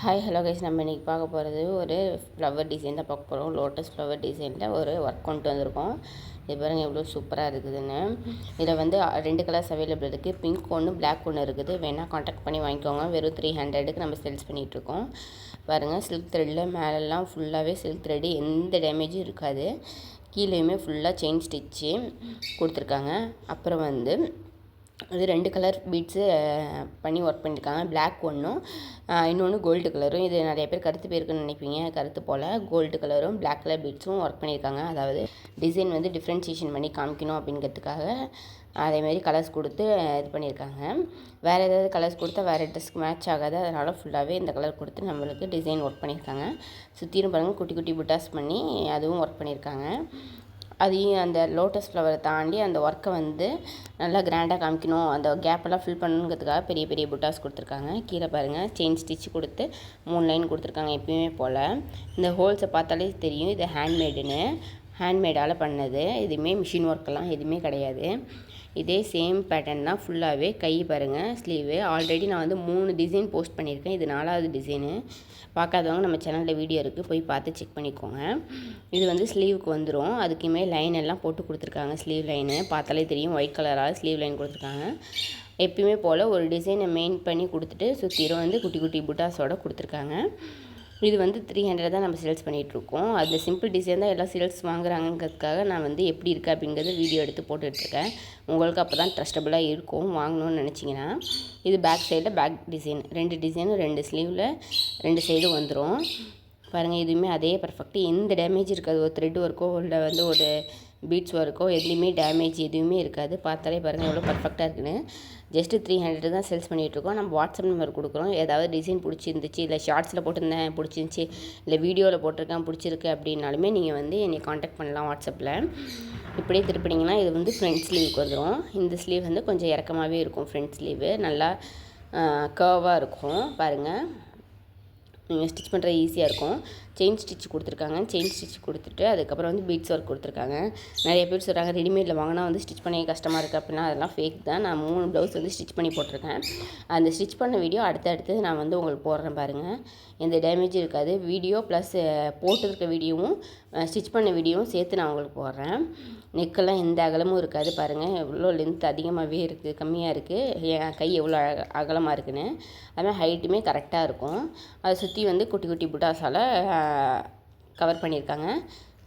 Hi hello guys, நம்ம இன்றைக்கி பார்க்க போகிறது ஒரு ஃப்ளவர் டிசைன் தான் பார்க்க போகிறோம். லோட்டஸ் ஃப்ளவர் டிசைனில் ஒரு ஒர்க் கொண்டு வந்திருக்கோம். இது பாருங்கள் எவ்வளோ சூப்பராக இருக்குதுன்னு. இதில் வந்து 2 கலர்ஸ் அவைலபிள் இருக்குது. பிங்க் ஒன்று, பிளாக் ஒன்று இருக்குது. வேணால் காண்டாக்ட் பண்ணி வாங்கிக்கோங்க. வெறும் 300க்கு நம்ம சேல்ஸ் பண்ணிகிட்ருக்கோம். பாருங்கள், சில்க் த்ரெட்டில் மேலெல்லாம் ஃபுல்லாகவே சில்க் த்ரெட்டு, எந்த டேமேஜும் இருக்காது. கீழேயுமே ஃபுல்லாக செயின் ஸ்டிச்சு கொடுத்துருக்காங்க. அப்புறம் வந்து அது 2 கலர் பீட்ஸு பண்ணி ஒர்க் பண்ணியிருக்காங்க. பிளாக் ஒன்றும், இன்னொன்று கோல்டு கலரும். இது நிறைய பேர் கருத்து போயிருக்குன்னு நினைப்பீங்க. கருத்து போல் கோல்டு கலரும் பிளாக் கலர் பீட்ஸும் ஒர்க் பண்ணியிருக்காங்க. அதாவது டிசைன் வந்து டிஃப்ரென்ஷியேஷன் பண்ணி காமிக்கணும் அப்படிங்கிறதுக்காக அதேமாரி கலர்ஸ் கொடுத்து இது பண்ணியிருக்காங்க. வேறு ஏதாவது கலர்ஸ் கொடுத்தா வேறு ட்ரெஸ்க்கு மேட்ச் ஆகாது. அதனால் ஃபுல்லாகவே இந்த கலர் கொடுத்து நம்மளுக்கு டிசைன் ஒர்க் பண்ணியிருக்காங்க. சுற்றியும் பாருங்கள், குட்டி குட்டி புட்டாஸ் பண்ணி அதுவும் ஒர்க் பண்ணியிருக்காங்க. அதையும் அந்த லோட்டஸ் ஃப்ளவரை தாண்டி அந்த ஒர்க்கை வந்து நல்லா கிராண்டாக காமிக்கணும், அந்த கேப்பெல்லாம் ஃபில் பண்ணணுங்கிறதுக்காக பெரிய பெரிய புட்டாஸ் கொடுத்துருக்காங்க. கீழே பாருங்கள், செயின் ஸ்டிச் கொடுத்து 3 லைன் கொடுத்துருக்காங்க எப்பயுமே போல். இந்த ஹோல்ஸை பார்த்தாலே தெரியும் இது ஹேண்ட்மேடுன்னு. ஹேண்ட்மேடால் பண்ணது, எதுவுமே மிஷின் ஒர்க்கெல்லாம் எதுவுமே கிடையாது. இதே சேம் பேட்டர்ன் தான் ஃபுல்லாகவே. கை பாருங்கள், ஸ்லீவு. ஆல்ரெடி நான் வந்து 3 டிசைன் போஸ்ட் பண்ணியிருக்கேன். இது 4வது டிசைனு. பார்க்காதவங்க நம்ம சேனலில் வீடியோ இருக்குது, போய் பார்த்து செக் பண்ணிக்கோங்க. இது வந்து ஸ்லீவுக்கு வந்துடும். அதுக்குமே லைன் எல்லாம் போட்டு கொடுத்துருக்காங்க. ஸ்லீவ் லைனு பார்த்தாலே தெரியும், ஒயிட் கலராக ஸ்லீவ் லைன் கொடுத்துருக்காங்க. எப்பயுமே போல் ஒரு டிசைனை மெயின் பண்ணி கொடுத்துட்டு சுற்றிரும் வந்து குட்டி குட்டி புட்டாஸோடு கொடுத்துருக்காங்க. இது வந்து 300 தான் நம்ம சேல்ஸ் பண்ணிகிட்ருக்கோம். அந்த சிம்பிள் டிசைன் தான் எல்லாம் சேல்ஸ் வாங்குறாங்கிறதுக்காக நான் வந்து எப்படி இருக்குது அப்படிங்கிறத வீடியோ எடுத்து போட்டுட்ருக்கேன். உங்களுக்கு அப்போ தான் ட்ரஸ்டபுளாக இருக்கும் வாங்கணும்னு நினச்சிங்கன்னா. இது பேக் சைடில் பேக் டிசைன், 2 டிசைனும் 2 ஸ்லீவில் 2 சைடும் வந்துடும். பாருங்கள், இதுவுமே அதே பர்ஃபெக்ட்டு, எந்த டேமேஜ் இருக்காது. ஒரு த்ரெட் ஒர்க்கோ இல்லை வந்து ஒரு பீட்ஸ் ஒர்க்கோ எதுலேயுமே டேமேஜ் எதுவுமே இருக்காது. பார்த்தாலே பாருங்கள் எவ்வளோ பர்ஃபெக்டாக இருக்குன்னு. ஜஸ்ட்டு 300 தான் சேல்ஸ் பண்ணிகிட்ருக்கோம். நம்ம வாட்ஸ்அப் நம்பர் கொடுக்குறோம். ஏதாவது டிசைன் பிடிச்சிருந்துச்சு, இல்லை ஷார்ட்ஸில் போட்டிருந்தேன் பிடிச்சிருந்துச்சி, இல்லை வீடியோவில் போட்டிருக்கேன் பிடிச்சிருக்கு அப்படின்னாலுமே நீங்கள் வந்து என்னை காண்டாக்ட் பண்ணலாம் வாட்ஸ்அப்பில். இப்படியே திருப்பினீங்கன்னா இது வந்து ஃப்ரண்ட் ஸ்லீவுக்கு வந்துடும். இந்த ஸ்லீவ் வந்து கொஞ்சம் இறக்கமாகவே இருக்கும். ஃப்ரண்ட் ஸ்லீவு நல்லா கர்வாக இருக்கும். பாருங்கள், நீங்கள் ஸ்டிச் பண்ணுறது ஈஸியாக இருக்கும். செயின் ஸ்டிச் கொடுத்துருக்காங்க. செயின் ஸ்டிச் கொடுத்துட்டு அதுக்கப்புறம் வந்து பீட்ஸ் ஒர்க் கொடுத்துருக்காங்க. நிறைய பேர் சொல்கிறாங்க ரெடிமேடில் வாங்கினா வந்து ஸ்டிச் பண்ணி கஷ்டமாக இருக்குது அப்படின்னா, அதெல்லாம் ஃபேக் தான். நான் 3 ப்ளவுஸ் வந்து ஸ்டிச் பண்ணி போட்டிருக்கேன். அந்த ஸ்டிச் பண்ண வீடியோ அடுத்தடுத்து நான் வந்து உங்களுக்கு போடுறேன் பாருங்கள். எந்த டேமேஜும் இருக்காது. வீடியோ ப்ளஸ் போட்டிருக்க வீடியோவும் ஸ்டிச் பண்ண வீடியோவும் சேர்த்து நான் உங்களுக்கு போடுறேன். நெக்கெல்லாம் எந்த அகலமும் இருக்காது. பாருங்கள் எவ்வளோ லென்த் அதிகமாகவே இருக்குது, கம்மியாக இருக்குது. என் கை எவ்வளோ அகலமாக இருக்குன்னு. அதுமாதிரி ஹைட்டுமே கரெக்டாக இருக்கும். அதை சுற்றி வந்து குட்டி குட்டி புட்டாஸால் கவர் பண்ணியிருக்காங்க.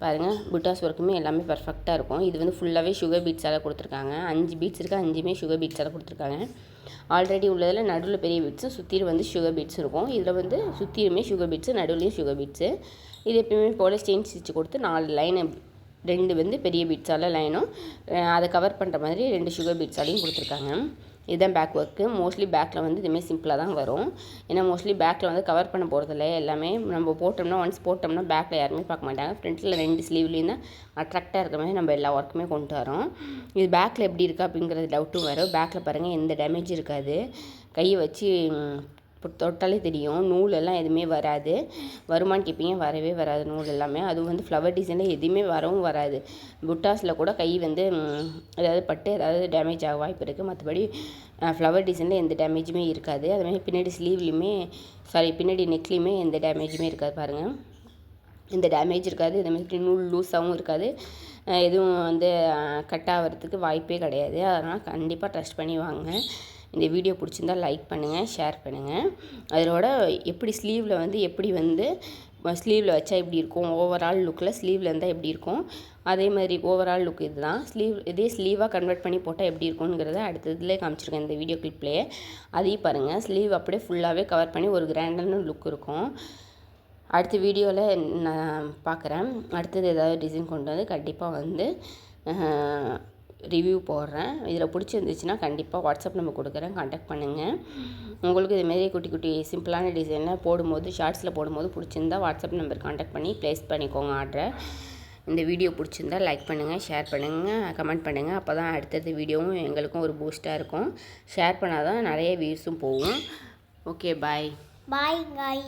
பாருங்கள், புட்டாஸ் ஒர்க்குமே எல்லாமே பர்ஃபெக்டாக இருக்கும். இது வந்து ஃபுல்லாகவே சுகர் பீட்ஸால் கொடுத்துருக்காங்க. 5 பீட்ஸ் இருக்குது, 5மே சுகர் பீட்ஸால் கொடுத்துருக்காங்க. ஆல்ரெடி உள்ளதில் நடுவில் பெரிய பீட்ஸும் சுற்றிலும் வந்து சுகர் பீட்ஸ் இருக்கும். இதில் வந்து சுற்றிலுமே சுகர் பீட்ஸு, நடுவுலையும் சுகர் பீட்ஸு. இது எப்பயுமே போல் செயின் ஸ்டிச் கொடுத்து 4 லைனை, 2 வந்து பெரிய பீட்ஸால் லைனும் அதை கவர் பண்ணுற மாதிரி 2 சுகர் பீட்ஸாலையும் கொடுத்துருக்காங்க. இதுதான் பேக் ஒர்க்கு. மோஸ்ட்லி பேக்கில் வந்து இதுமாரி சிம்பிளாக தான் வரும். ஏன்னா மோஸ்ட்லி பேக்கில் வந்து கவர் பண்ண போகிறதில்ல. எல்லாமே நம்ம போட்டோம்னா, ஒன்ஸ் போட்டோம்னா பேக்கில் யாருமே பார்க்க மாட்டாங்க. ஃப்ரண்ட்டில் 2 ஸ்லீவ்லேயும் தான் அட்ராக்டாக இருக்கிற மாதிரி நம்ம எல்லா ஒர்க்குமே கொண்டு வரோம். இது பேக்கில் எப்படி இருக்கா அப்படிங்கிறது டவுட்டும் வரும். பேக்கில் பாருங்கள் எந்த டேமேஜும் இருக்காது. கையை வச்சு தொட்டாலே தெரியும். நூல் எல்லாம் எதுவுமே வராது. வருமானு கேட்பீங்க, வரவே வராது நூல் எல்லாமே. அதுவும் வந்து ஃப்ளவர் டிசைனில் எதுவுமே வரவும் வராது. புட்டாஸில் கூட கை வந்து ஏதாவது பட்டு ஏதாவது டேமேஜ் ஆக வாய்ப்பு இருக்குது. மற்றபடி ஃப்ளவர் டிசைனில் எந்த டேமேஜுமே இருக்காது. அதுமாதிரி பின்னாடி ஸ்லீவ்லேயுமே பின்னாடி நெக்லேயுமே எந்த டேமேஜுமே இருக்காது. பாருங்கள், எந்த டேமேஜ் இருக்காது. இதேமாதிரி நூல் லூஸாகவும் இருக்காது. எதுவும் வந்து கட் ஆகிறதுக்கு வாய்ப்பே கிடையாது. அதனால் கண்டிப்பாக ட்ரஸ்ட் பண்ணி வாங்க. இந்த வீடியோ பிடிச்சிருந்தால் லைக் பண்ணுங்கள், ஷேர் பண்ணுங்கள். அதோட எப்படி ஸ்லீவில் வந்து எப்படி வந்து ஸ்லீவில் வச்சா எப்படி இருக்கும், ஓவரால் லுக்கில் ஸ்லீவில் இருந்தால் எப்படி இருக்கும், அதே மாதிரி ஓவரால் லுக் இது தான். இதே ஸ்லீவாக கன்வெர்ட் பண்ணி போட்டால் எப்படி இருக்குங்கிறத அடுத்ததுலேயே காமிச்சிருக்கேன் இந்த வீடியோ கிளிப்லேயே. அதையும் பாருங்கள், ஸ்லீவ் அப்படியே ஃபுல்லாகவே கவர் பண்ணி ஒரு கிராண்டான லுக் இருக்கும். அடுத்த வீடியோவில் நான் பார்க்குறேன். அடுத்தது ஏதாவது டிசைன் கொண்டு வந்து கண்டிப்பாக வந்து ரிவ்யூ போடுறேன். இதில் பிடிச்சிருந்துச்சுன்னா கண்டிப்பாக வாட்ஸ்அப் நம்பர் கொடுக்குறேன், காண்டாக்ட் பண்ணுங்கள். உங்களுக்கு இதுமாரி குட்டி குட்டி சிம்பிளான டிசைனில் போடும்போது, ஷார்ட்ஸில் போடும்போது பிடிச்சிருந்தா வாட்ஸ்அப் நம்பர் காண்டாக்ட் பண்ணி ப்ளேஸ் பண்ணிக்கோங்க ஆர்டரை. இந்த வீடியோ பிடிச்சிருந்தா லைக் பண்ணுங்கள், ஷேர் பண்ணுங்கள், கமெண்ட் பண்ணுங்கள். அப்போ தான் அடுத்தடுத்த வீடியோவும் எங்களுக்கும் ஒரு பூஸ்ட்டாக இருக்கும். ஷேர் பண்ணால் தான் நிறைய வியூஸும் போகும். ஓகே, பாய். பாய்.